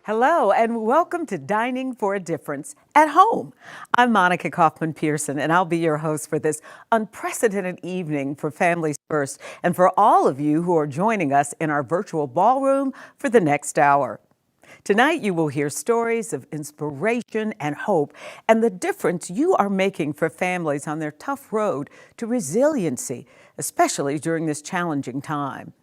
Hello, and welcome to Dining for a Difference at Home. I'm Monica Kaufman Pearson, and I'll be your host for this unprecedented evening for Families First and for all of you who are joining us in our virtual ballroom for the next hour. Tonight, you will hear stories of inspiration and hope and the difference you are making for families on their tough road to resiliency, especially during this challenging time.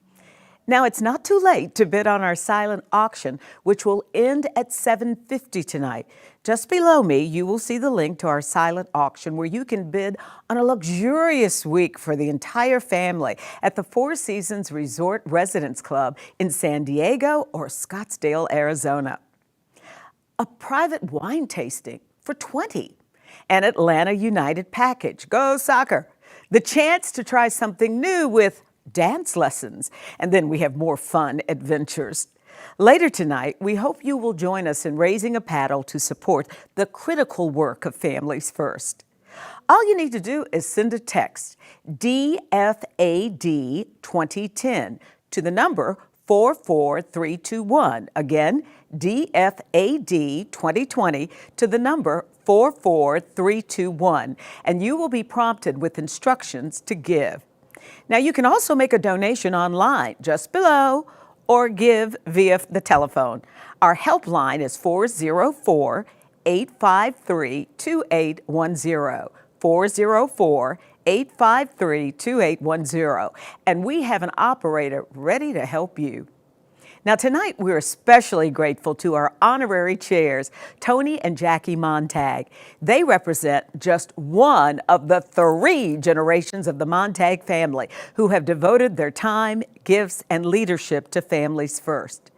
Now, it's not too late to bid on our silent auction, which will end at 7:50 tonight. Just below me, you will see the link to our silent auction where you can bid on a luxurious week for the entire family at the Four Seasons Resort Residence Club in San Diego or Scottsdale, Arizona. A private wine tasting for 20. An Atlanta United package. Go Soccer! The chance to try something new with dance lessons, and then we have more fun adventures. Later tonight, we hope you will join us in raising a paddle to support the critical work of Families First. All you need to do is send a text, DFAD 2010, to the number 44321. Again, DFAD 2020 to the number 44321, and you will be prompted with instructions to give. Now, you can also make a donation online just below or give via the telephone. Our helpline is 404-853-2810, 404-853-2810, and we have an operator ready to help you. Now, tonight, we're especially grateful to our honorary chairs, Tony and Jackie Montag. They represent just one of the 3 generations of the Montag family who have devoted their time, gifts, and leadership to Families First.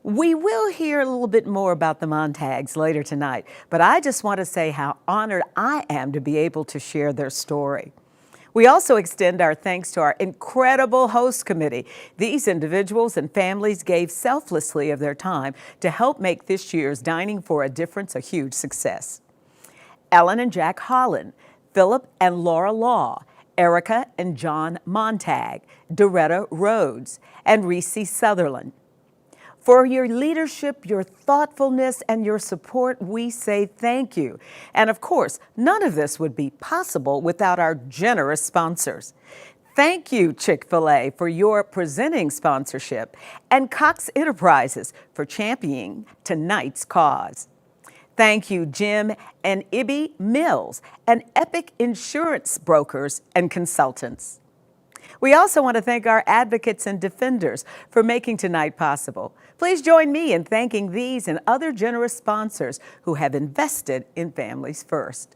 We will hear a little bit more about the Montags later tonight, but I just want to say how honored I am to be able to share their story. We also extend our thanks to our incredible host committee. These individuals and families gave selflessly of their time to help make this year's Dining for a Difference a huge success. Ellen and Jack Holland, Philip and Laura Law, Erica and John Montag, Doretta Rhodes, and Reese Sutherland. For your leadership, your thoughtfulness, and your support, we say thank you. And of course, none of this would be possible without our generous sponsors. Thank you, Chick-fil-A, for your presenting sponsorship, and Cox Enterprises for championing tonight's cause. Thank you, Jim and Ibby Mills, and Epic Insurance Brokers and Consultants. We also want to thank our advocates and defenders for making tonight possible. Please join me in thanking these and other generous sponsors who have invested in Families First.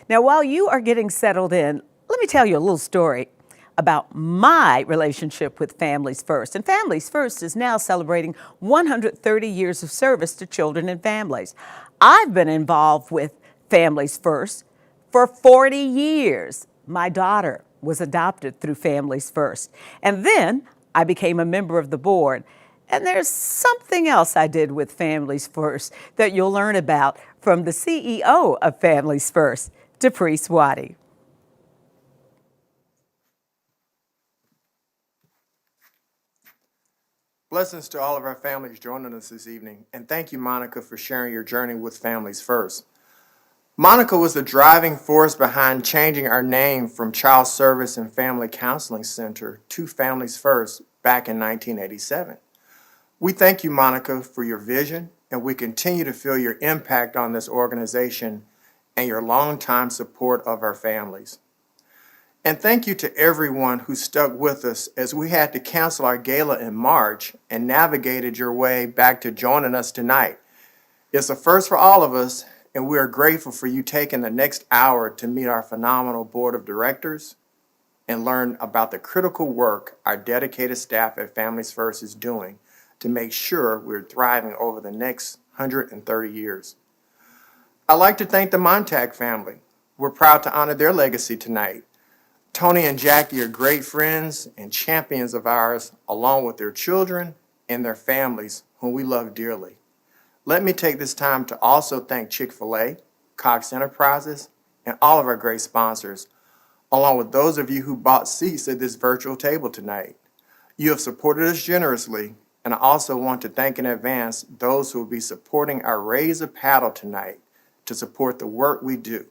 Now, while you are getting settled in, let me tell you a little story about my relationship with Families First. And Families First is now celebrating 130 years of service to children and families. I've been involved with Families First for 40 years. My daughter was adopted through Families First. And then I became a member of the board. And there's something else I did with Families First that you'll learn about from the CEO of Families First, Dupree Swati. Blessings to all of our families joining us this evening. And thank you, Monica, for sharing your journey with Families First. Monica was the driving force behind changing our name from Child Service and Family Counseling Center to Families First back in 1987. We thank you, Monica, for your vision, and we continue to feel your impact on this organization and your longtime support of our families. And thank you to everyone who stuck with us as we had to cancel our gala in March and navigated your way back to joining us tonight. It's a first for all of us, and we are grateful for you taking the next hour to meet our phenomenal board of directors and learn about the critical work our dedicated staff at Families First is doing to make sure we're thriving over the next 130 years. I'd like to thank the Montag family. We're proud to honor their legacy tonight. Tony and Jackie are great friends and champions of ours, along with their children and their families, whom we love dearly. Let me take this time to also thank Chick-fil-A, Cox Enterprises, and all of our great sponsors, along with those of you who bought seats at this virtual table tonight. You have supported us generously, And I also want to thank in advance those who will be supporting our Raise a Paddle tonight to support the work we do.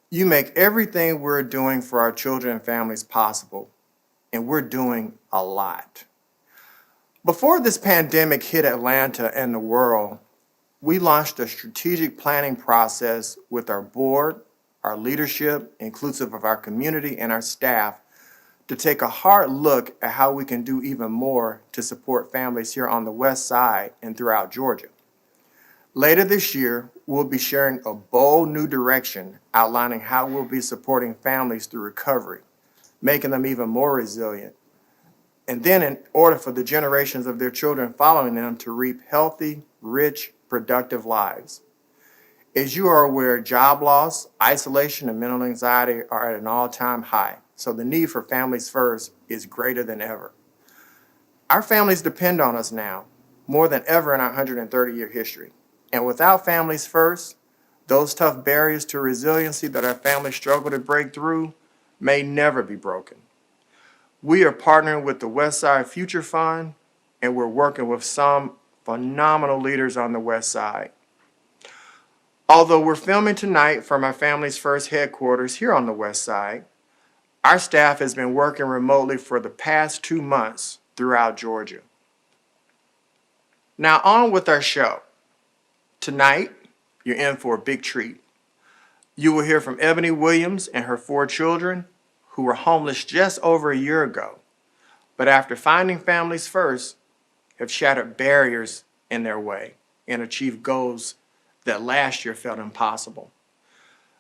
You make everything we're doing for our children and families possible, and we're doing a lot. Before this pandemic hit Atlanta and the world, we launched a strategic planning process with our board, our leadership, inclusive of our community and our staff, to take a hard look at how we can do even more to support families here on the West Side and throughout Georgia. Later this year, we'll be sharing a bold new direction outlining how we'll be supporting families through recovery, making them even more resilient, and then in order for the generations of their children following them to reap healthy, rich, productive lives. As you are aware, job loss, isolation, and mental anxiety are at an all-time high, so the need for Families First is greater than ever. Our families depend on us now, more than ever in our 130-year history. And without Families First, those tough barriers to resiliency that our families struggle to break through may never be broken. We are partnering with the West Side Future Fund, and we're working with some phenomenal leaders on the West Side. Although we're filming tonight from our Families First headquarters here on the West Side, our staff has been working remotely for the past 2 months throughout Georgia. Now on with our show. Tonight, you're in for a big treat. You will hear from Ebony Williams and her 4 children who were homeless just over a year ago, but after finding Families First, have shattered barriers in their way and achieved goals that last year felt impossible.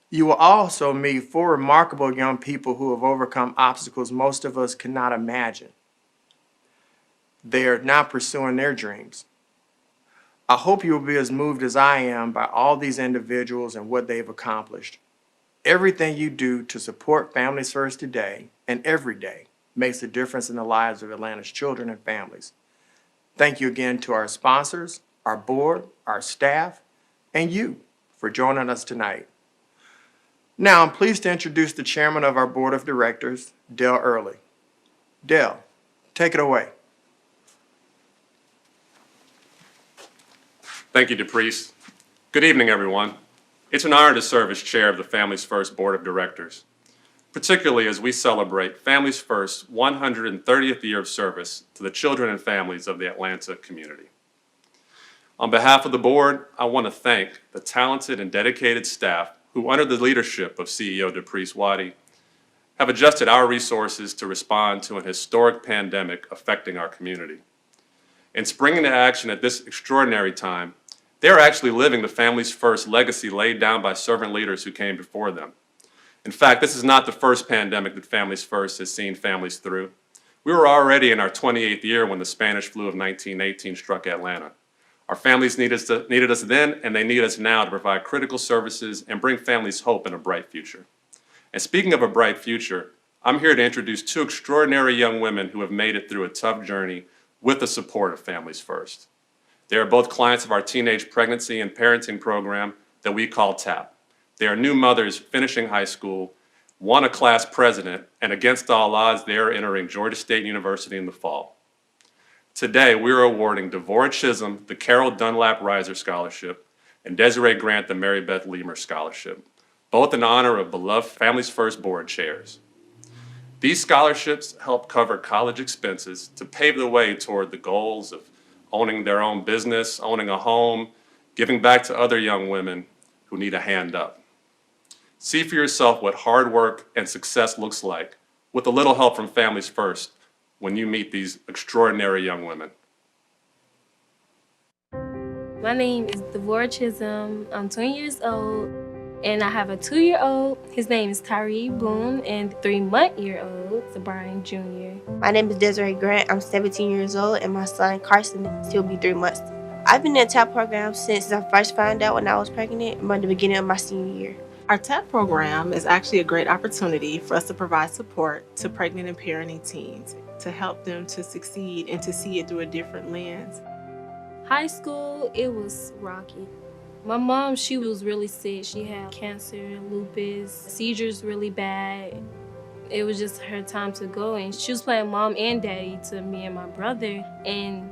You will also meet 4 remarkable young people who have overcome obstacles most of us could not imagine. They are now pursuing their dreams. I hope you will be as moved as I am by all these individuals and what they've accomplished. Everything you do to support Families First today and every day makes a difference in the lives of Atlanta's children and families. Thank you again to our sponsors, our board, our staff, and you for joining us tonight. Now I'm pleased to introduce the chairman of our board of directors, Dale Early. Dale, take it away. Thank you, DePriest. Good evening, everyone. It's an honor to serve as chair of the Families First Board of Directors, particularly as we celebrate Families First's 130th year of service to the children and families of the Atlanta community. On behalf of the board, I want to thank the talented and dedicated staff who, under the leadership of CEO DePriest Waddy, have adjusted our resources to respond to an historic pandemic affecting our community. In springing to action at this extraordinary time, they are actually living the Families First legacy laid down by servant leaders who came before them. In fact, this is not the first pandemic that Families First has seen families through. We were already in our 28th year when the Spanish flu of 1918 struck Atlanta. Our families needed us then, and they need us now to provide critical services and bring families hope in a bright future. And speaking of a bright future, I'm here to introduce 2 extraordinary young women who have made it through a tough journey with the support of Families First. They are both clients of our teenage pregnancy and parenting program that we call TAP. They are new mothers finishing high school, one a class president, and against all odds, they are entering Georgia State University in the fall. Today, we are awarding Devorah Chisholm the Carol Dunlap Reiser Scholarship and Desiree Grant the Mary Beth Leamer Scholarship, both in honor of beloved Families First board chairs. These scholarships help cover college expenses to pave the way toward the goals of owning their own business, owning a home, giving back to other young women who need a hand up. See for yourself what hard work and success looks like with a little help from Families First when you meet these extraordinary young women. My name is Devorah Chisholm. I'm 20 years old, and I have a 2-year-old. His name is Tyree Boone, and 3-month-year-old, Brian Jr. My name is Desiree Grant. I'm 17 years old, and my son Carson will be 3 months. I've been in the TAP program since I first found out when I was pregnant, by the beginning of my senior year. Our TAP program is actually a great opportunity for us to provide support to pregnant and parenting teens, to help them to succeed and to see it through a different lens. High school, it was rocky. My mom, she was really sick. She had cancer, lupus, seizures really bad. It was just her time to go, and she was playing mom and daddy to me and my brother. And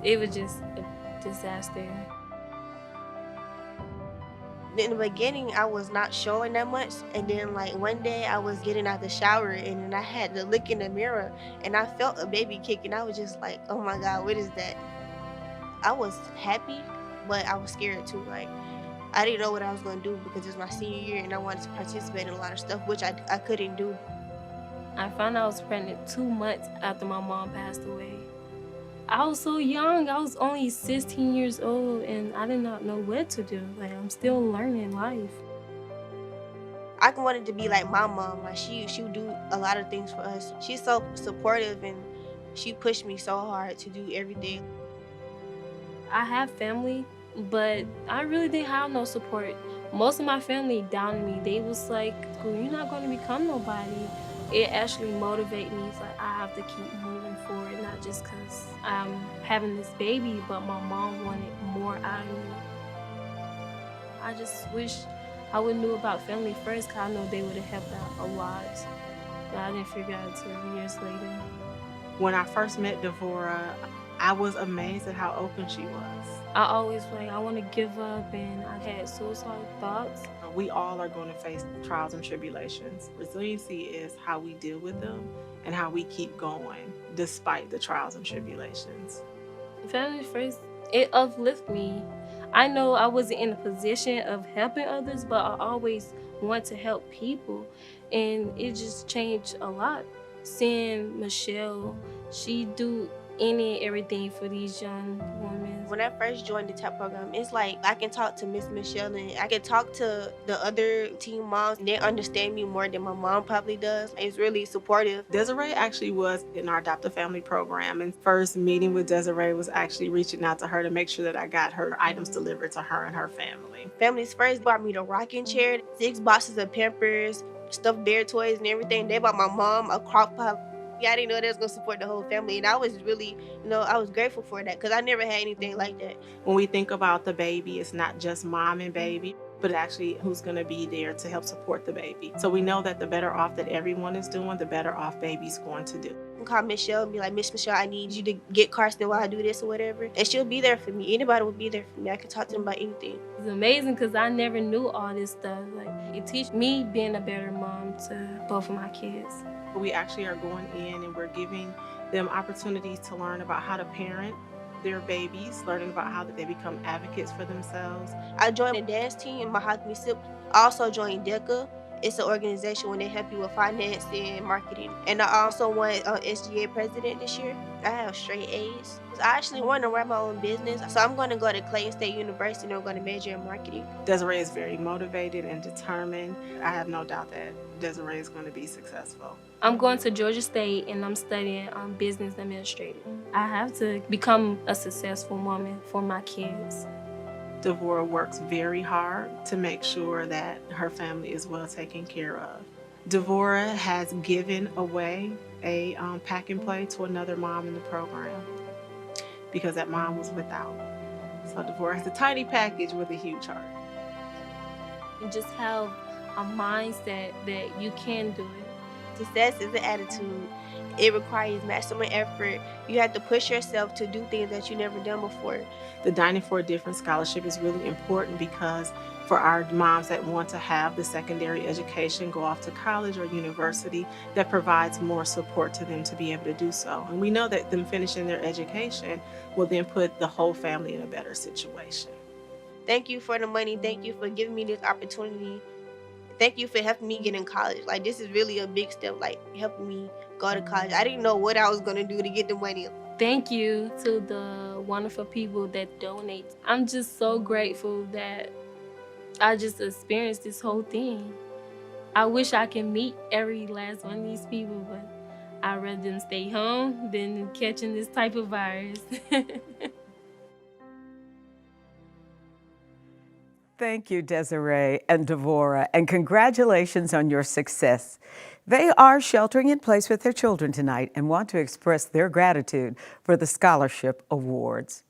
It was just a disaster. In the beginning, I was not showing that much, and then like one day I was getting out the shower and then I had to look in the mirror and I felt a baby kick and I was just like, oh my God, what is that? I was happy, but I was scared too. Like, I didn't know what I was going to do because it's my senior year and I wanted to participate in a lot of stuff, which I couldn't do. I found out I was pregnant 2 months after my mom passed away. I was so young. I was only 16 years old and I did not know what to do. Like, I'm still learning life. I wanted to be like my mom. Like she would do a lot of things for us. She's so supportive and she pushed me so hard to do everything. I have family, but I really didn't have no support. Most of my family doubted me. They was like, "Girl, you're not going to become nobody." It actually motivated me. It's like I have to keep moving forward, not just because I'm having this baby, but my mom wanted more out of me. I just wish I would knew about family first, because I know they would have helped out a lot. But I didn't figure out until years later. When I first met Devora, I was amazed at how open she was. I always like, I want to give up, and I had suicidal thoughts. We all are going to face trials and tribulations. Resiliency is how we deal with them and how we keep going despite the trials and tribulations. Family first, it uplifts me. I know I wasn't in a position of helping others, but I always want to help people, and it just changed a lot. Seeing Michelle, she do any and everything for these young women. When I first joined the TAP program, it's like I can talk to Miss Michelle and I can talk to the other teen moms. They understand me more than my mom probably does. It's really supportive. Desiree actually was in our adoptive family program, and first meeting with Desiree was actually reaching out to her to make sure that I got her items delivered to her and her family. Families First bought me the rocking chair, 6 boxes of Pampers, stuffed bear toys and everything. They bought my mom a crock pot. I didn't know they was gonna support the whole family, and I was really, I was grateful for that because I never had anything like that. When we think about the baby, it's not just mom and baby, but actually who's gonna be there to help support the baby. So we know that the better off that everyone is doing, the better off baby's going to do. I can call Michelle and be like, Miss Michelle, I need you to get Karsten while I do this or whatever, and she'll be there for me. Anybody will be there for me. I can talk to them about anything. It's amazing because I never knew all this stuff. Like, it teach me being a better mom to both of my kids. We actually are going in and we're giving them opportunities to learn about how to parent their babies, learning about how they become advocates for themselves. I joined a dance team in Mahogany Sip. I also joined DECA. It's an organization when they help you with finance and marketing. And I also won SGA president this year. I have straight A's. I actually want to run my own business. So I'm going to go to Clayton State University and I'm going to major in marketing. Desiree is very motivated and determined. I have no doubt that Desiree is going to be successful. I'm going to Georgia State and I'm studying business administrating. I have to become a successful woman for my kids. Devora works very hard to make sure that her family is well taken care of. Devora has given away a pack and play to another mom in the program because that mom was without. So Devora has a tiny package with a huge heart. You just have a mindset that you can do it. Success is an attitude. It requires maximum effort. You have to push yourself to do things that you never done before. The Dining for a Difference Scholarship is really important because for our moms that want to have the secondary education, go off to college or university, that provides more support to them to be able to do so. And we know that them finishing their education will then put the whole family in a better situation. Thank you for the money. Thank you for giving me this opportunity. Thank you for helping me get in college. Like, this is really a big step, like helping me go to college. I didn't know what I was going to do to get the money. Thank you to the wonderful people that donate. I'm just so grateful that I just experienced this whole thing. I wish I could meet every last one of these people, but I'd rather them stay home than catching this type of virus. Thank you, Desiree and Devora, and congratulations on your success. They are sheltering in place with their children tonight and want to express their gratitude for the scholarship awards.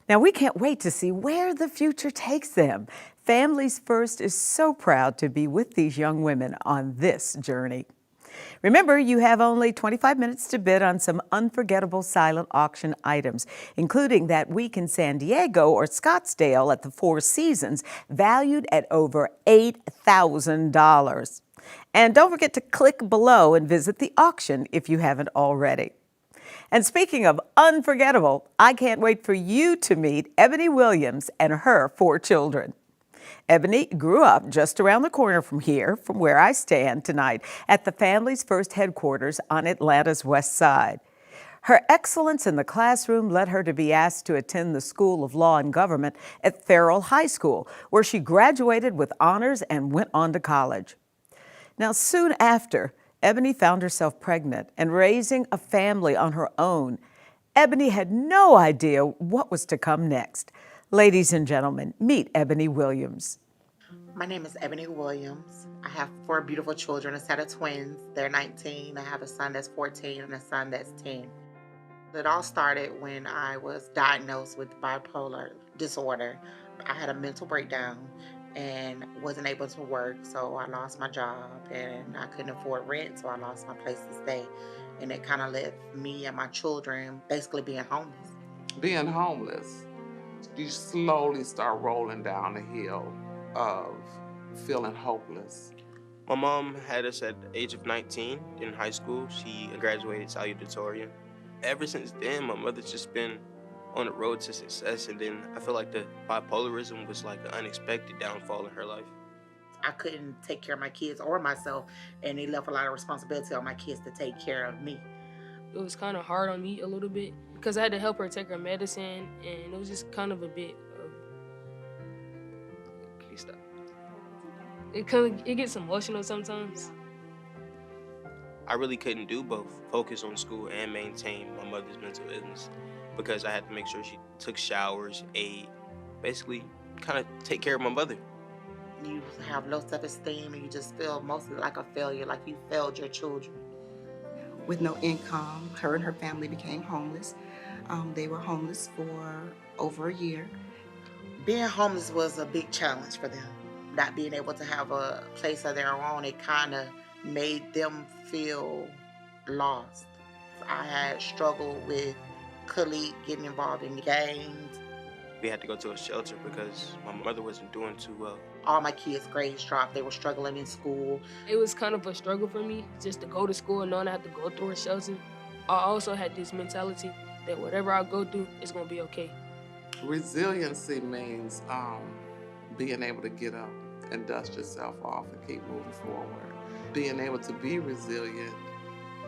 Now, we can't wait to see where the future takes them. Families First is so proud to be with these young women on this journey. Remember, you have only 25 minutes to bid on some unforgettable silent auction items, including that week in San Diego or Scottsdale at the Four Seasons, valued at over $8,000. And don't forget to click below and visit the auction if you haven't already. And speaking of unforgettable, I can't wait for you to meet Ebony Williams and her 4 children. Ebony grew up just around the corner from here, from where I stand tonight, at the Family's First headquarters on Atlanta's West Side. Her excellence in the classroom led her to be asked to attend the School of Law and Government at Farrell High School, where she graduated with honors and went on to college. Now, soon after, Ebony found herself pregnant and raising a family on her own. Ebony had no idea what was to come next. Ladies and gentlemen, meet Ebony Williams. My name is Ebony Williams. I have 4 beautiful children, a set of twins. They're 19. I have a son that's 14 and a son that's 10. It all started when I was diagnosed with bipolar disorder. I had a mental breakdown and wasn't able to work, so I lost my job and I couldn't afford rent, so I lost my place to stay. And it kind of left me and my children basically being homeless. Being homeless, you slowly start rolling down the hill of feeling hopeless. My mom had us at the age of 19 in high school. She graduated salutatorian. Ever since then, my mother's just been on the road to success, and then I feel like the bipolarism was like an unexpected downfall in her life. I couldn't take care of my kids or myself, and they left a lot of responsibility on my kids to take care of me. It was kind of hard on me a little bit because I had to help her take her medicine, and it was just kind of a bit of... Can you stop? It gets emotional sometimes. I really couldn't do both, focus on school and maintain my mother's mental illness, because I had to make sure she took showers, ate, basically kind of take care of my mother. You have low self-esteem and you just feel mostly like a failure, like you failed your children. With no income, her and her family became homeless. They were homeless for over a year. Being homeless was a big challenge for them. Not being able to have a place of their own, it kind of made them feel lost. I had struggled with colleagues getting involved in gangs. We had to go to a shelter because my mother wasn't doing too well. All my kids' grades dropped. They were struggling in school. It was kind of a struggle for me just to go to school and knowing I had to go through a shelter. I also had this mentality that whatever I go through is going to be okay. Resiliency means being able to get up and dust yourself off and keep moving forward. Being able to be resilient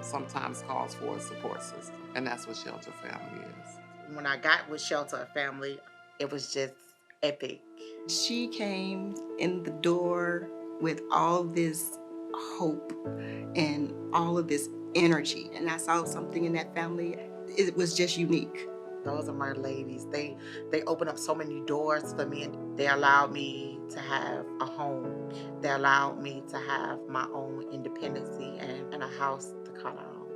sometimes calls for a support system, and that's what Shelter Family is. When I got with Shelter Family, it was just epic. She came in the door with all this hope and all of this energy, and I saw something in that family. It was just unique. Those are my ladies. They opened up so many doors for me, and they allowed me to have a home. They allowed me to have my own independency and a house to call our own.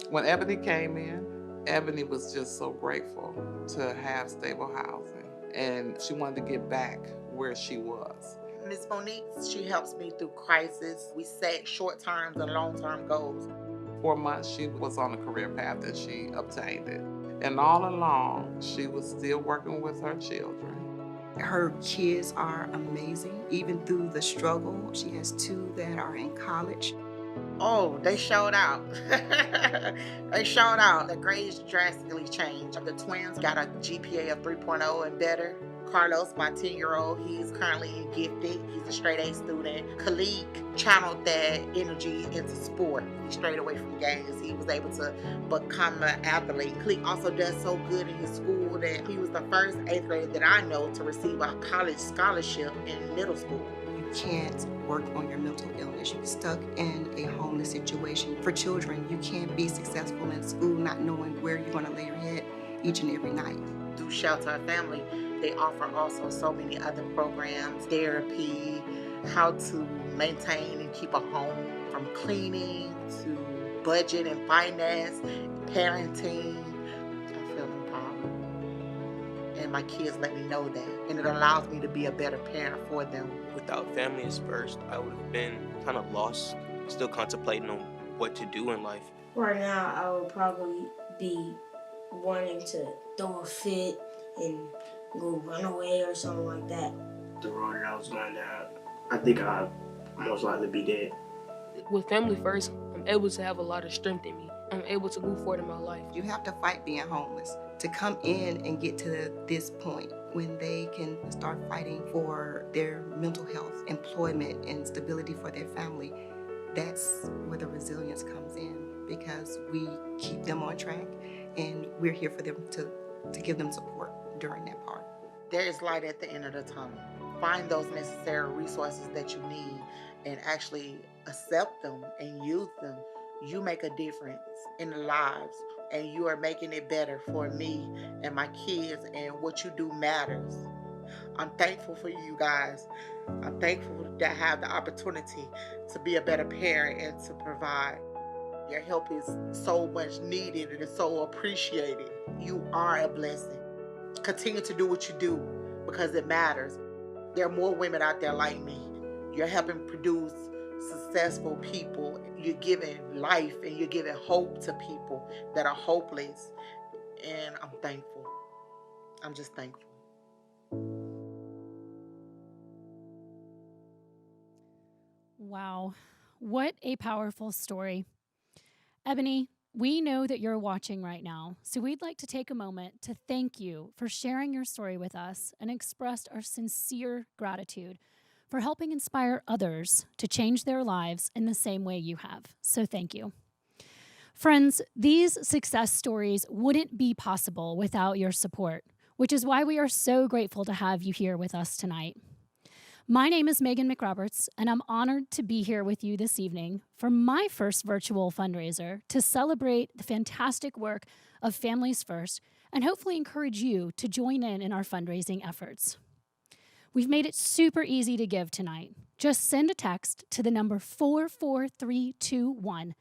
When Ebony came in, Ebony was just so grateful to have stable housing, and she wanted to get back where she was. Miss Monique, she helps me through crisis. We set short-term and long-term goals. 4 months, she was on a career path and she obtained it. And all along, she was still working with her children. Her kids are amazing, even through the struggle. She has 2 that are in college. Oh, they showed out. They showed out. The grades drastically changed. The twins got a GPA of 3.0 and better. Carlos, my 10-year-old, he's currently in gifted. He's a straight A student. Khalid channeled that energy into sport. He strayed away from games. He was able to become an athlete. Khalid also does so good in his school that he was the first 8th grader that I know to receive a college scholarship in middle school. You can't work on your mental illness. You're stuck in a homeless situation. For children, you can't be successful in school not knowing where you're going to lay your head each and every night. Through Shelter Family, they offer also so many other programs, therapy, how to maintain and keep a home, from cleaning to budget and finance, parenting. I feel empowered. And my kids let me know that. And it allows me to be a better parent for them. Without Families First, I would have been kind of lost, still contemplating on what to do in life. Right now, I would probably be wanting to throw a fit and go run away or something like that. The road that I was going down, I think I'd most likely be dead. With Family First, I'm able to have a lot of strength in me. I'm able to move forward in my life. You have to fight being homeless to come in and get to this point when they can start fighting for their mental health, employment, and stability for their family. That's where the resilience comes in, because we keep them on track and we're here for them to give them support during that part. There is light at the end of the tunnel. Find those necessary resources that you need and actually accept them and use them. You make a difference in the lives, and you are making it better for me and my kids, and what you do matters. I'm thankful for you guys. I'm thankful to have the opportunity to be a better parent and to provide. Your help is so much needed and it's so appreciated. You are a blessing. Continue to do what you do because it matters. There are more women out there like me. You're helping produce successful people. You're giving life and you're giving hope to people that are hopeless. And I'm thankful. I'm just thankful. Wow, what a powerful story. Ebony, we know that you're watching right now, so we'd like to take a moment to thank you for sharing your story with us and express our sincere gratitude for helping inspire others to change their lives in the same way you have. So thank you. Friends, these success stories wouldn't be possible without your support, which is why we are so grateful to have you here with us tonight. My name is Magen Mcroberts, and I'm honored to be here with you this evening for my first virtual fundraiser to celebrate the fantastic work of Families First and hopefully encourage you to join in our fundraising efforts. We've made it super easy to give tonight. Just send a text to the number 44321.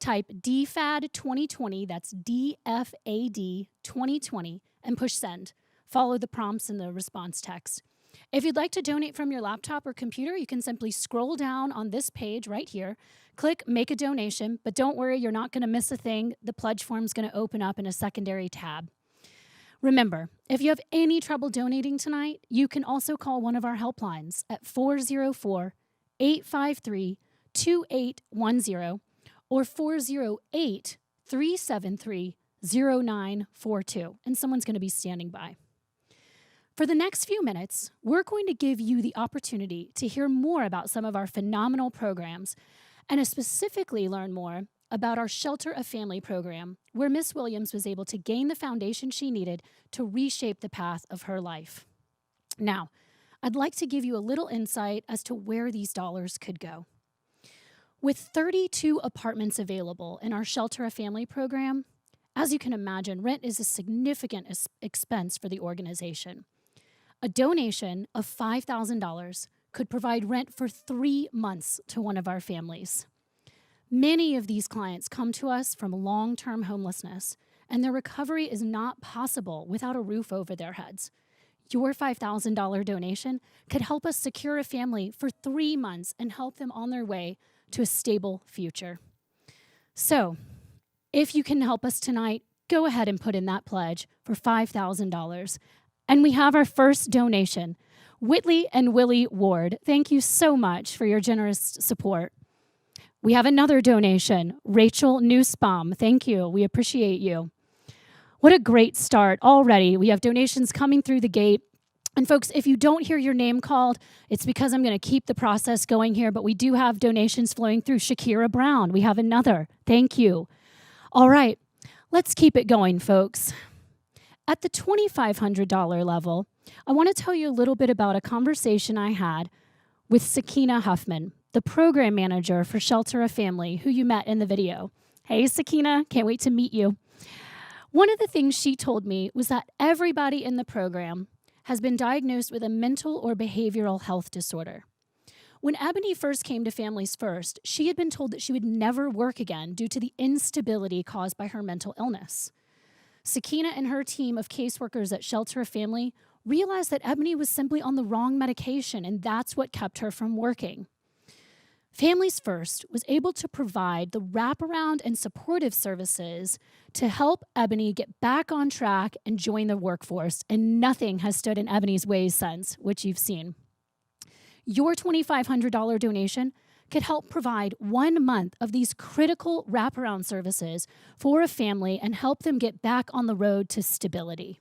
Type DFAD 2020, that's DFAD 2020, and push send. Follow the prompts in the response text. If you'd like to donate from your laptop or computer, you can simply scroll down on this page right here, click Make a Donation, but don't worry, you're not going to miss a thing. The pledge form is going to open up in a secondary tab. Remember, if you have any trouble donating tonight, you can also call one of our helplines at 404-853-2810 or 408-373-0942, and someone's going to be standing by. For the next few minutes, we're going to give you the opportunity to hear more about some of our phenomenal programs and to specifically learn more about our Shelter a Family program, where Miss Williams was able to gain the foundation she needed to reshape the path of her life. Now, I'd like to give you a little insight as to where these dollars could go. With 32 apartments available in our Shelter a Family program, as you can imagine, rent is a significant expense for the organization. A donation of $5,000 could provide rent for 3 months to one of our families. Many of these clients come to us from long-term homelessness, and their recovery is not possible without a roof over their heads. Your $5,000 donation could help us secure a family for 3 months and help them on their way to a stable future. So, if you can help us tonight, go ahead and put in that pledge for $5,000. And we have our first donation. Whitley and Willie Ward, thank you so much for your generous support. We have another donation. Rachel Nussbaum, thank you. We appreciate you. What a great start already. We have donations coming through the gate. And folks, if you don't hear your name called, it's because I'm going to keep the process going here, but we do have donations flowing through. Shakira Brown, we have another. Thank you. All right, let's keep it going, folks. At the $2,500 level, I want to tell you a little bit about a conversation I had with Sakina Huffman, the program manager for Shelter a Family, who you met in the video. Hey, Sakina, can't wait to meet you. One of the things she told me was that everybody in the program has been diagnosed with a mental or behavioral health disorder. When Ebony first came to Families First, she had been told that she would never work again due to the instability caused by her mental illness. Sakina and her team of caseworkers at Shelter a Family realized that Ebony was simply on the wrong medication, and that's what kept her from working. Families First was able to provide the wraparound and supportive services to help Ebony get back on track and join the workforce, and nothing has stood in Ebony's way since, which you've seen. Your $2,500 donation could help provide 1 month of these critical wraparound services for a family and help them get back on the road to stability.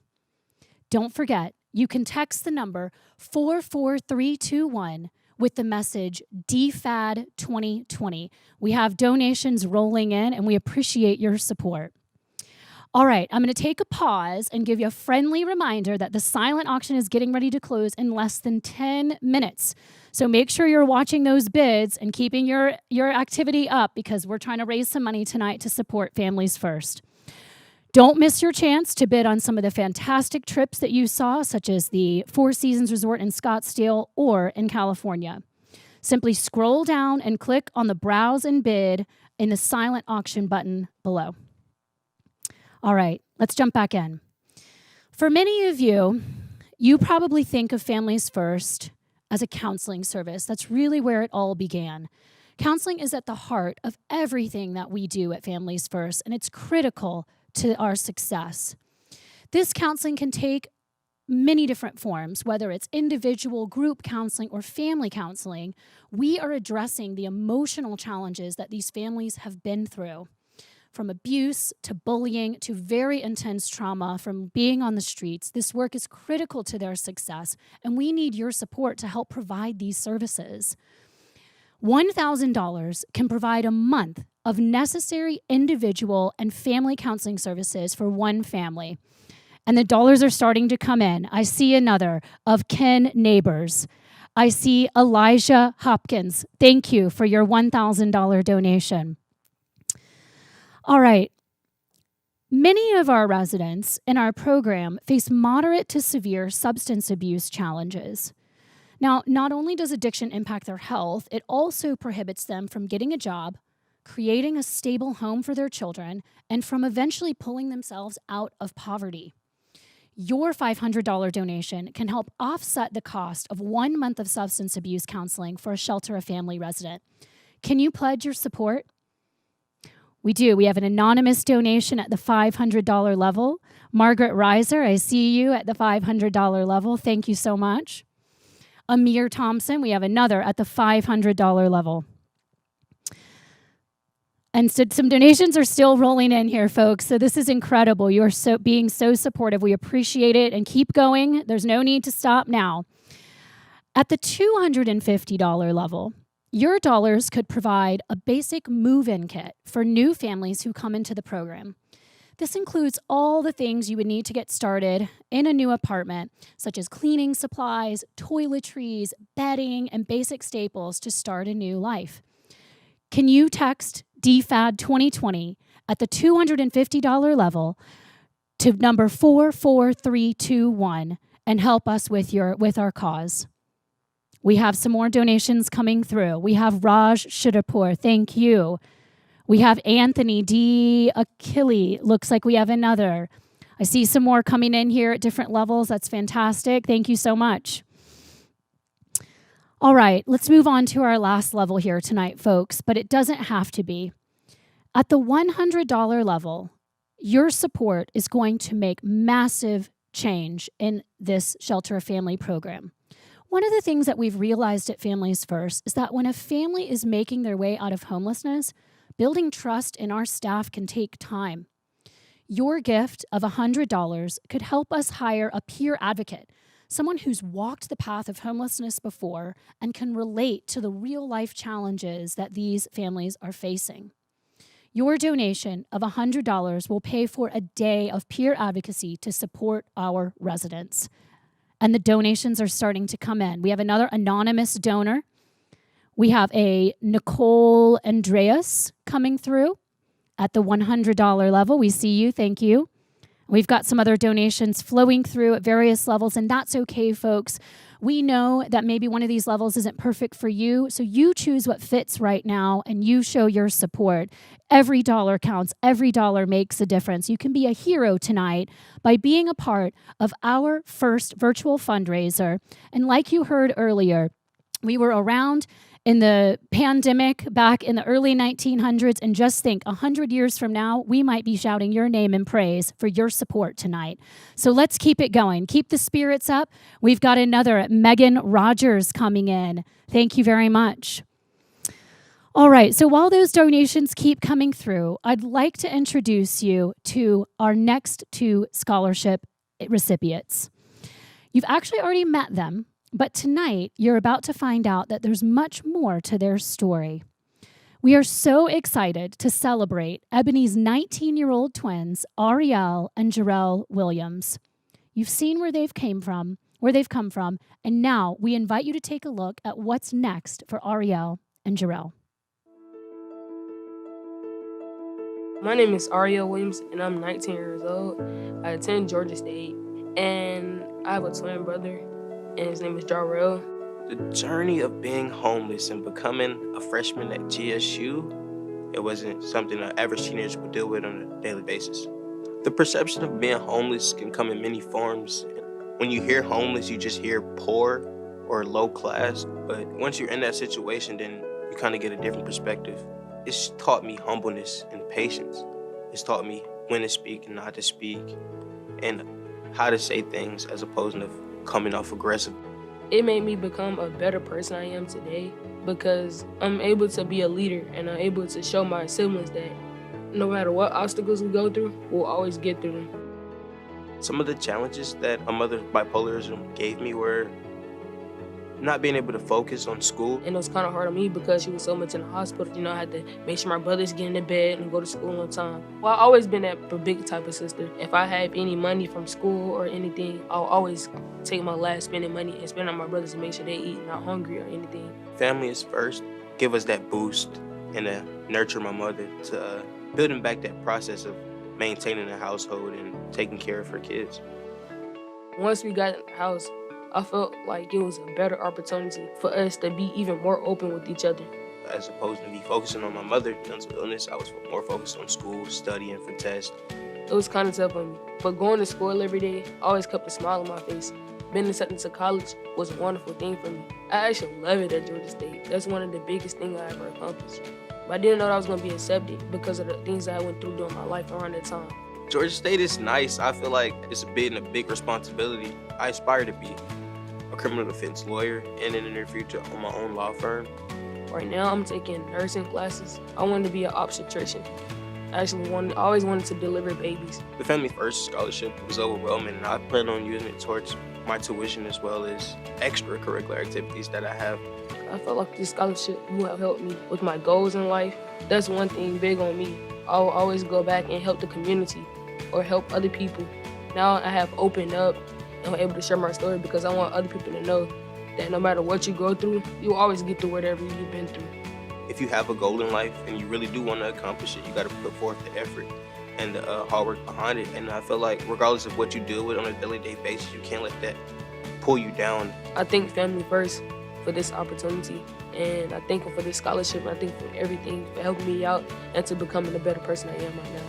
Don't forget, you can text the number 44321 with the message DFAD 2020. We have donations rolling in, and we appreciate your support. All right, I'm going to take a pause and give you a friendly reminder that the silent auction is getting ready to close in less than 10 minutes. So make sure you're watching those bids and keeping your activity up, because we're trying to raise some money tonight to support Families First. Don't miss your chance to bid on some of the fantastic trips that you saw, such as the Four Seasons Resort in Scottsdale or in California. Simply scroll down and click on the Browse and Bid in the silent auction button below. All right, let's jump back in. For many of you, you probably think of Families First as a counseling service. That's really where it all began. Counseling is at the heart of everything that we do at Families First, and it's critical to our success. This counseling can take many different forms, whether it's individual, group counseling, or family counseling. We are addressing the emotional challenges that these families have been through, from abuse to bullying to very intense trauma from being on the streets. This work is critical to their success, and we need your support to help provide these services. $1,000 can provide a month of necessary individual and family counseling services for one family. And the dollars are starting to come in. I see another of Ken Neighbors. I see Elijah Hopkins. Thank you for your $1,000 donation. All right. Many of our residents in our program face moderate to severe substance abuse challenges. Now, not only does addiction impact their health, it also prohibits them from getting a job, creating a stable home for their children, and from eventually pulling themselves out of poverty. Your $500 donation can help offset the cost of 1 month of substance abuse counseling for a shelter a family resident. Can you pledge your support? We do. We have an anonymous donation at the $500 level. Margaret Reiser, I see you at the $500 level. Thank you so much. Amir Thompson, we have another at the $500 level. And so some donations are still rolling in here, folks. So this is incredible. You are being so supportive. We appreciate it, and keep going. There's no need to stop now. At the $250 level, your dollars could provide a basic move-in kit for new families who come into the program. This includes all the things you would need to get started in a new apartment, such as cleaning supplies, toiletries, bedding, and basic staples to start a new life. Can you text DFAD 2020 at the $250 level to number 44321 and help us with our cause? We have some more donations coming through. We have Raj Shudapur, thank you. We have Anthony D. Achille, looks like we have another. I see some more coming in here at different levels. That's fantastic. Thank you so much. All right, let's move on to our last level here tonight, folks, but it doesn't have to be. At the $100 level, your support is going to make massive change in this Shelter a Family program. One of the things that we've realized at Families First is that when a family is making their way out of homelessness, building trust in our staff can take time. Your gift of $100 could help us hire a peer advocate, someone who's walked the path of homelessness before and can relate to the real-life challenges that these families are facing. Your donation of $100 will pay for a day of peer advocacy to support our residents. And the donations are starting to come in. We have another anonymous donor. We have a Nicole Andreas coming through at the $100 level. We see you. Thank you. We've got some other donations flowing through at various levels, and that's okay, folks. We know that maybe one of these levels isn't perfect for you, so you choose what fits right now, and you show your support. Every dollar counts. Every dollar makes a difference. You can be a hero tonight by being a part of our first virtual fundraiser. And like you heard earlier, we were around in the pandemic back in the early 1900s, and just think 100 years from now, we might be shouting your name in praise for your support tonight. So let's keep it going. Keep the spirits up. We've got another Megan Rogers coming in. Thank you very much. All right, so while those donations keep coming through, I'd like to introduce you to our next two scholarship recipients. You've actually already met them, but tonight you're about to find out that there's much more to their story. We are so excited to celebrate Ebony's 19-year-old twins, Ariel and Jarrell Williams. You've seen where they've come from, and now we invite you to take a look at what's next for Ariel and Jarrell. My name is Ariel Williams, and I'm 19 years old. I attend Georgia State, and I have a twin brother, and his name is Jarrell. The journey of being homeless and becoming a freshman at GSU, it wasn't something an average teenager would deal with on a daily basis. The perception of being homeless can come in many forms. When you hear homeless, you just hear poor or low class, but once you're in that situation, then you kind of get a different perspective. It's taught me humbleness and patience. It's taught me when to speak and not to speak, and how to say things as opposed to coming off aggressive. It made me become a better person I am today because I'm able to be a leader, and I'm able to show my siblings that no matter what obstacles we go through, we'll always get through them. Some of the challenges that my mother's bipolarism gave me were not being able to focus on school. And it was kind of hard on me because she was so much in the hospital. You know, I had to make sure my brothers get into bed and go to school on time. Well, I've always been that big type of sister. If I have any money from school or anything, I'll always take my last spending money and spend on my brothers to make sure they eat, not hungry or anything. Family is first. Give us that boost and nurture my mother to building back that process of maintaining a household and taking care of her kids. Once we got in the house, I felt like it was a better opportunity for us to be even more open with each other. As opposed to me focusing on my mother's mental illness, I was more focused on school, studying for tests. It was kind of tough on me, but going to school every day always kept a smile on my face. Being accepted to college was a wonderful thing for me. I actually love it at Georgia State. That's one of the biggest things I ever accomplished. But I didn't know that I was going to be accepted because of the things that I went through during my life around that time. Georgia State is nice. I feel like it's a big responsibility. I aspire to be a criminal defense lawyer and in the near future on my own law firm. Right now, I'm taking nursing classes. I wanted to be an obstetrician. I always wanted to deliver babies. The Family First Scholarship was overwhelming, and I plan on using it towards my tuition as well as extracurricular activities that I have. I felt like this scholarship will have helped me with my goals in life. That's one thing big on me. I will always go back and help the community or help other people. Now I have opened up and I'm able to share my story because I want other people to know that no matter what you go through, you'll always get through whatever you've been through. If you have a goal in life and you really do want to accomplish it, you got to put forth the effort and the hard work behind it. And I feel like regardless of what you deal with on a daily basis, you can't let that pull you down. I thank Family First for this opportunity, and I thank them for this scholarship, and I thank them for everything, for helping me out and to becoming the better person I am right now.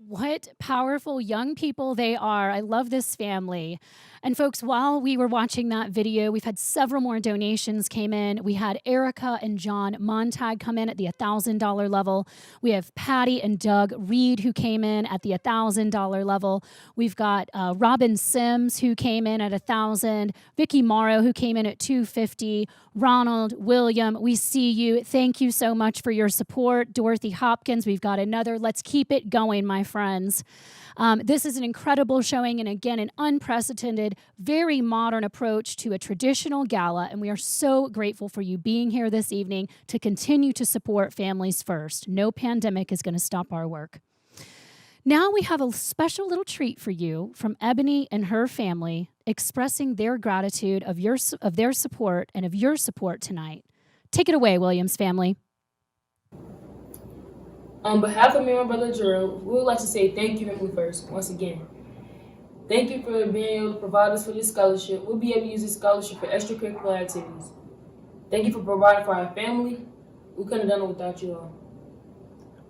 What powerful young people they are. I love this family. And folks, while we were watching that video, we've had several more donations came in. We had Erica and John Montag come in at the $1,000 level. We have Patty and Doug Reed who came in at the $1,000 level. We've got Robin Sims who came in at $1,000. Vicky Morrow who came in at $250. Ronald, William, we see you. Thank you so much for your support. Dorothy Hopkins, we've got another. Let's keep it going, my friends. This is an incredible showing, and again, an unprecedented, very modern approach to a traditional gala, and we are so grateful for you being here this evening to continue to support Families First. No pandemic is going to stop our work. Now we have a special little treat for you from Ebony and her family, expressing their gratitude of their support and of your support tonight. Take it away, Williams family. On behalf of me and my brother Jerome, we would like to say thank you, Family First, once again. Thank you for being able to provide us with this scholarship. We'll be able to use this scholarship for extracurricular activities. Thank you for providing for our family. We couldn't have done it without you all.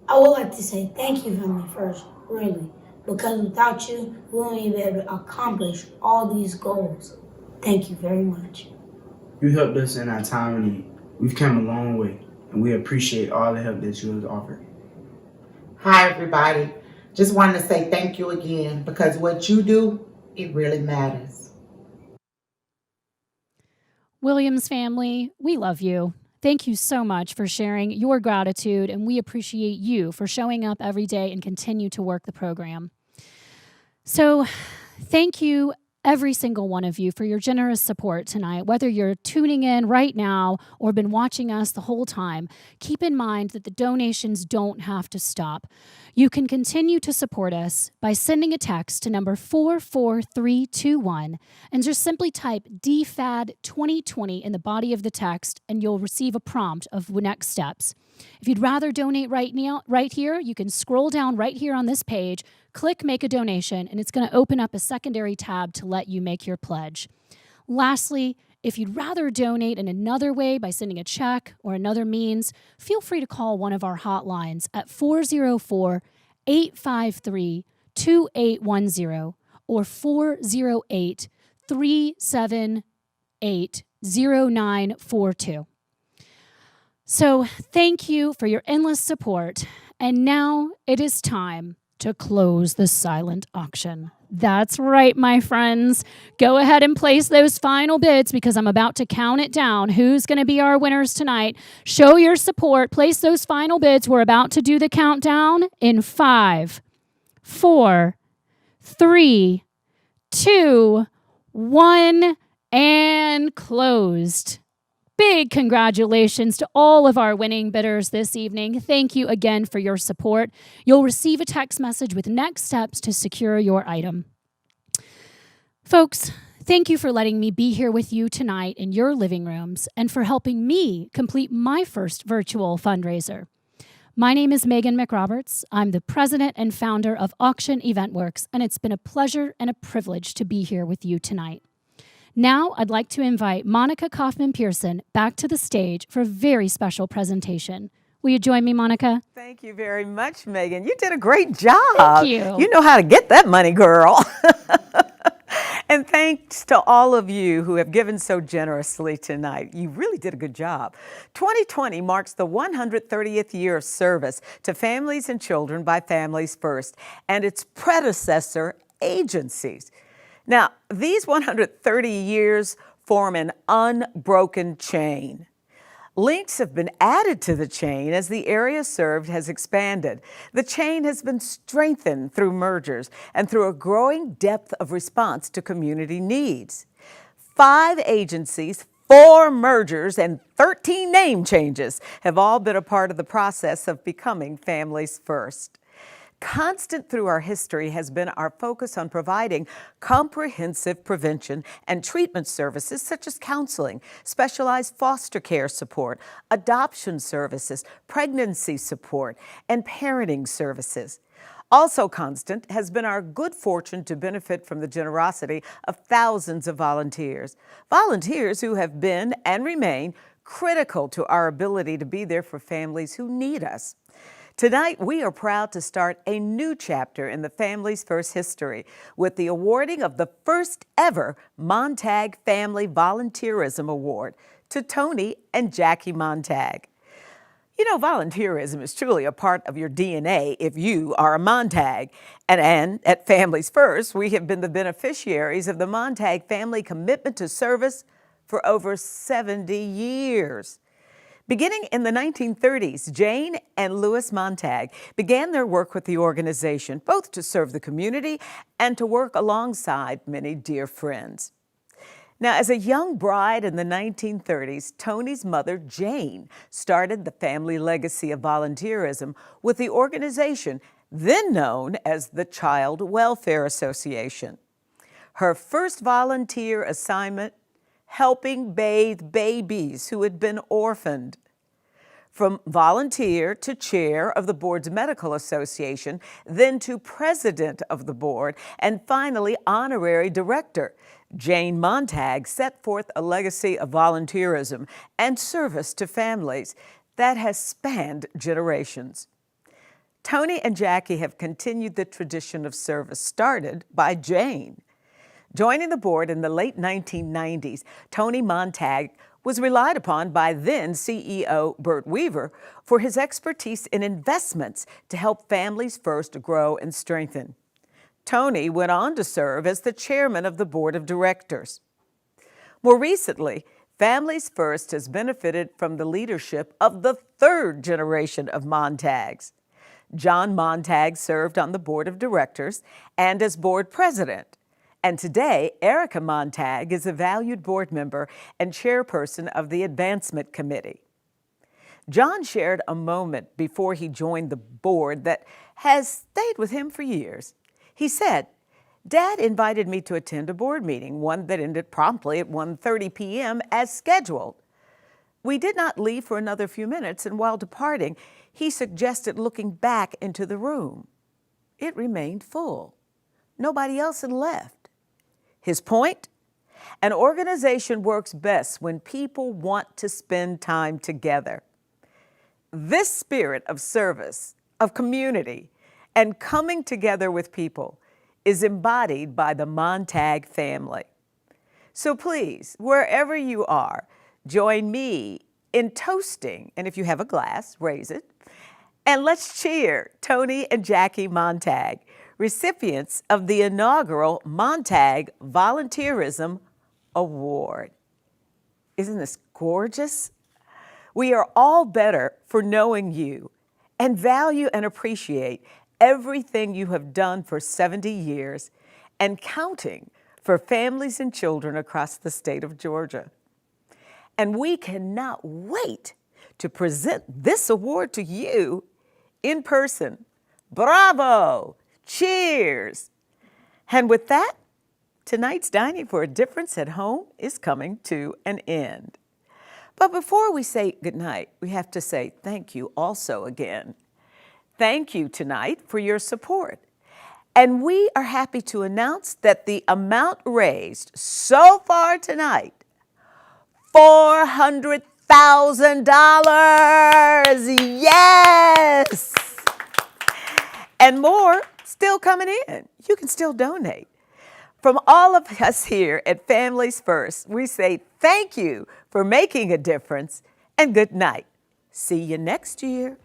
I would like to say thank you, Family First, really, because without you, we wouldn't be able to accomplish all these goals. Thank you very much. You helped us in our time of need. We've come a long way, and we appreciate all the help that you have offered. Hi, everybody. Just wanted to say thank you again because what you do, it really matters. Williams family, we love you. Thank you so much for sharing your gratitude, and we appreciate you for showing up every day and continue to work the program. So, thank you, every single one of you, for your generous support tonight. Whether you're tuning in right now or been watching us the whole time, keep in mind that the donations don't have to stop. You can continue to support us by sending a text to number 44321 and just simply type DFAD 2020 in the body of the text, and you'll receive a prompt of next steps. If you'd rather donate right here, you can scroll down right here on this page, click Make a Donation, and it's going to open up a secondary tab to let you make your pledge. Lastly, if you'd rather donate in another way by sending a check or another means, feel free to call one of our hotlines at 404-853-2810 or 408-378-0942. So thank you for your endless support. And now it is time to close the silent auction. That's right, my friends. Go ahead and place those final bids because I'm about to count it down. Who's going to be our winners tonight? Show your support. Place those final bids. We're about to do the countdown in 5, 4, 3, 2, 1, and closed. Big congratulations to all of our winning bidders this evening. Thank you again for your support. You'll receive a text message with next steps to secure your item. Folks, thank you for letting me be here with you tonight in your living rooms and for helping me complete my first virtual fundraiser. My name is Magen Mcroberts. I'm the president and founder of Auction EventWorks, and it's been a pleasure and a privilege to be here with you tonight. Now, I'd like to invite Monica Kaufman-Pearson back to the stage for a very special presentation. Will you join me, Monica? Thank you very much, Megan. You did a great job. Thank you. You know how to get that money, girl. And thanks to all of you who have given so generously tonight. You really did a good job. 2020 marks the 130th year of service to families and children by Families First and its predecessor agencies. Now, these 130 years form an unbroken chain. Links have been added to the chain as the area served has expanded. The chain has been strengthened through mergers and through a growing depth of response to community needs. 5 agencies, 4 mergers, and 13 name changes have all been a part of the process of becoming Families First. Constant through our history has been our focus on providing comprehensive prevention and treatment services such as counseling, specialized foster care support, adoption services, pregnancy support, and parenting services. Also constant has been our good fortune to benefit from the generosity of thousands of volunteers. Volunteers who have been and remain critical to our ability to be there for families who need us. Tonight, we are proud to start a new chapter in the Families First history with the awarding of the first ever Montag Family Volunteerism Award to Tony and Jackie Montag. You know, volunteerism is truly a part of your DNA if you are a Montag. And at Families First, we have been the beneficiaries of the Montag family commitment to service for over 70 years. Beginning in the 1930s, Jane and Louis Montag began their work with the organization, both to serve the community and to work alongside many dear friends. Now, as a young bride in the 1930s, Tony's mother, Jane, started the family legacy of volunteerism with the organization then known as the Child Welfare Association. Her first volunteer assignment, helping bathe babies who had been orphaned. From volunteer to chair of the board's medical association, then to president of the board, and finally honorary director, Jane Montag set forth a legacy of volunteerism and service to families that has spanned generations. Tony and Jackie have continued the tradition of service started by Jane. Joining the board in the late 1990s, Tony Montag was relied upon by then CEO Bert Weaver for his expertise in investments to help Families First grow and strengthen. Tony went on to serve as the chairman of the board of directors. More recently, Families First has benefited from the leadership of the third generation of Montags. John Montag served on the board of directors and as board president. And today, Erica Montag is a valued board member and chairperson of the Advancement Committee. John shared a moment before he joined the board that has stayed with him for years. He said, "Dad invited me to attend a board meeting, one that ended promptly at 1:30 p.m. as scheduled. We did not leave for another few minutes, and while departing, he suggested looking back into the room. It remained full. Nobody else had left. His point? An organization works best when people want to spend time together. This spirit of service, of community, and coming together with people is embodied by the Montag family. So please, wherever you are, join me in toasting, and if you have a glass, raise it, and let's cheer Tony and Jackie Montag, recipients of the inaugural Montag Volunteerism Award. Isn't this gorgeous? We are all better for knowing you and value and appreciate everything you have done for 70 years and counting for families and children across the state of Georgia. And we cannot wait to present this award to you in person. Bravo! Cheers! And with that, tonight's Dining for a Difference at Home is coming to an end. But before we say goodnight, we have to say thank you also again. Thank you tonight for your support. And we are happy to announce that the amount raised so far tonight, $400,000. Yes! And more still coming in. You can still donate. From all of us here at Families First, we say thank you for making a difference and good night. See you next year.